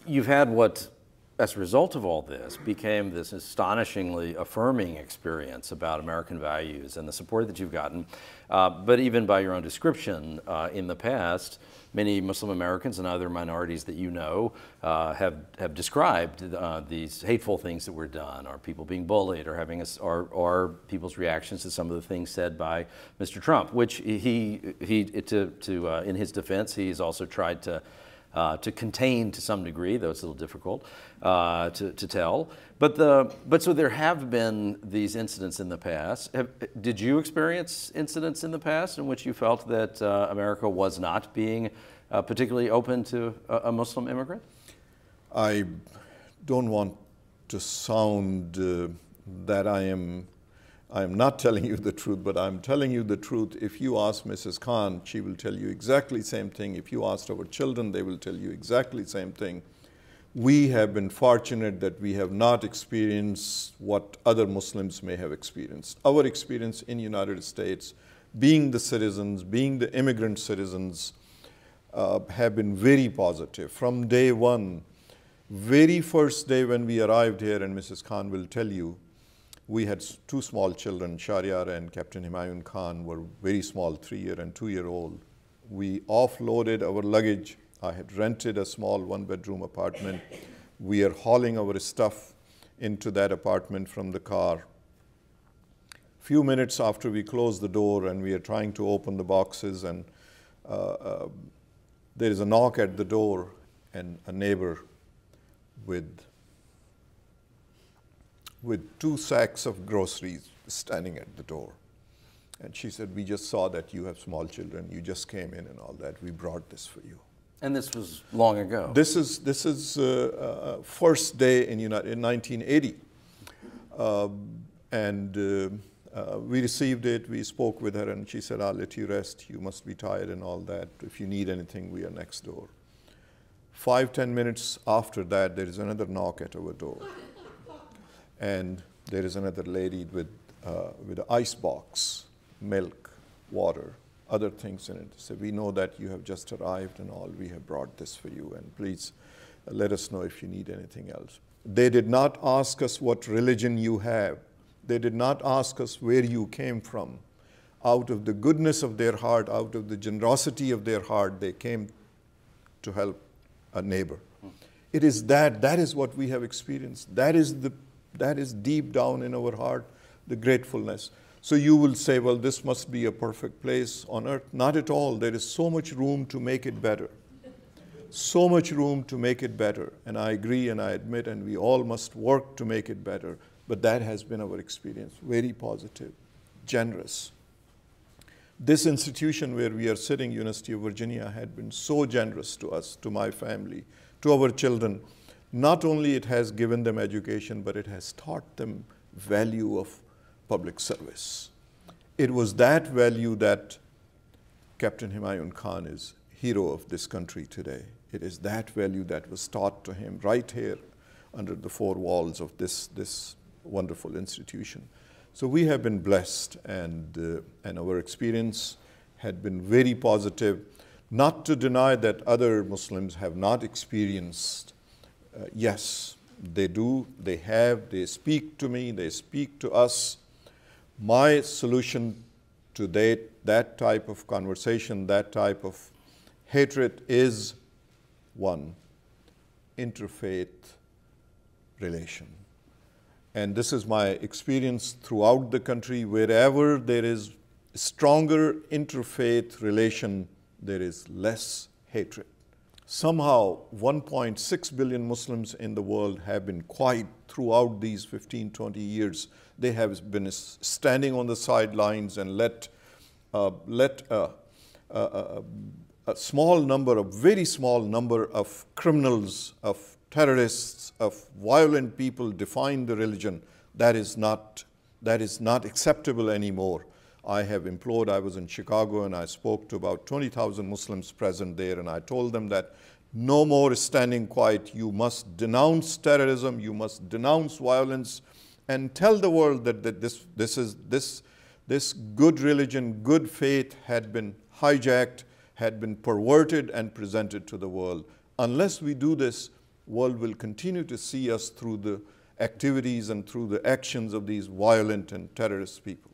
you've had what, as a result of all this, became this astonishingly affirming experience about American values and the support that you've gotten. But even by your own description, in the past, many Muslim Americans and other minorities that you know have described these hateful things that were done, or people being bullied, or having or people's reactions to some of the things said by Mr. Trump, which in his defense, he's also tried to contain to some degree, though it's a little difficult to tell. But so there have been these incidents in the past. Did you experience incidents in the past in which you felt that America was not being particularly open to a Muslim immigrant? I don't want to sound that I am not telling you the truth, but I'm telling you the truth. If you ask Mrs. Khan, she will tell you exactly the same thing. If you ask our children, they will tell you exactly the same thing. We have been fortunate that we have not experienced what other Muslims may have experienced. Our experience in the United States, being the citizens, being the immigrant citizens, have been very positive. From day one, very first day when we arrived here, and Mrs. Khan will tell you, we had two small children, Shahryar and Captain Humayun Khan were very small, 3-year and 2-year-old. We offloaded our luggage. I had rented a small 1-bedroom apartment. We are hauling our stuff into that apartment from the car. Few minutes after we closed the door and we are trying to open the boxes, and there is a knock at the door, and a neighbor with 2 sacks of groceries standing at the door. And she said, "We just saw that you have small children. You just came in and all that. We brought this for you." And this was long ago. This is first day in 1980. We received it. We spoke with her, and she said, "I'll let you rest. You must be tired and all that. If you need anything, we are next door." 5-10 minutes after that, there is another knock at our door. And there is another lady with an ice box, milk, water, other things in it. So we know that you have just arrived and all. We have brought this for you, and please let us know if you need anything else. They did not ask us what religion you have. They did not ask us where you came from. Out of the goodness of their heart, out of the generosity of their heart, they came to help a neighbor. It is that is what we have experienced. That is deep down in our heart, the gratefulness. So you will say, well, this must be a perfect place on earth. Not at all. There is so much room to make it better. So much room to make it better. And I agree and I admit, and we all must work to make it better. But that has been our experience. Very positive, generous. This institution where we are sitting, University of Virginia, had been so generous to us, to my family, to our children. Not only it has given them education, but it has taught them value of public service. It was that value that Captain Humayun Khan is hero of this country today. It is that value that was taught to him right here under the 4 walls of this wonderful institution. So we have been blessed, and our experience had been very positive. Not to deny that other Muslims have not experienced. Yes, they do, they have, they speak to me, they speak to us. My solution to that type of conversation, that type of hatred is one, interfaith relation. And this is my experience throughout the country. Wherever there is stronger interfaith relation, there is less hatred. Somehow, 1.6 billion Muslims in the world have been quiet throughout these 15, 20 years. They have been standing on the sidelines and let a small number, a very small number of criminals, of terrorists, of violent people define the religion. That is not acceptable anymore. I have implored, I was in Chicago and I spoke to about 20,000 Muslims present there, and I told them that no more standing quiet. You must denounce terrorism, you must denounce violence, and tell the world that this good religion, good faith had been hijacked, had been perverted and presented to the world. Unless we do this, world will continue to see us through the activities and through the actions of these violent and terrorist people.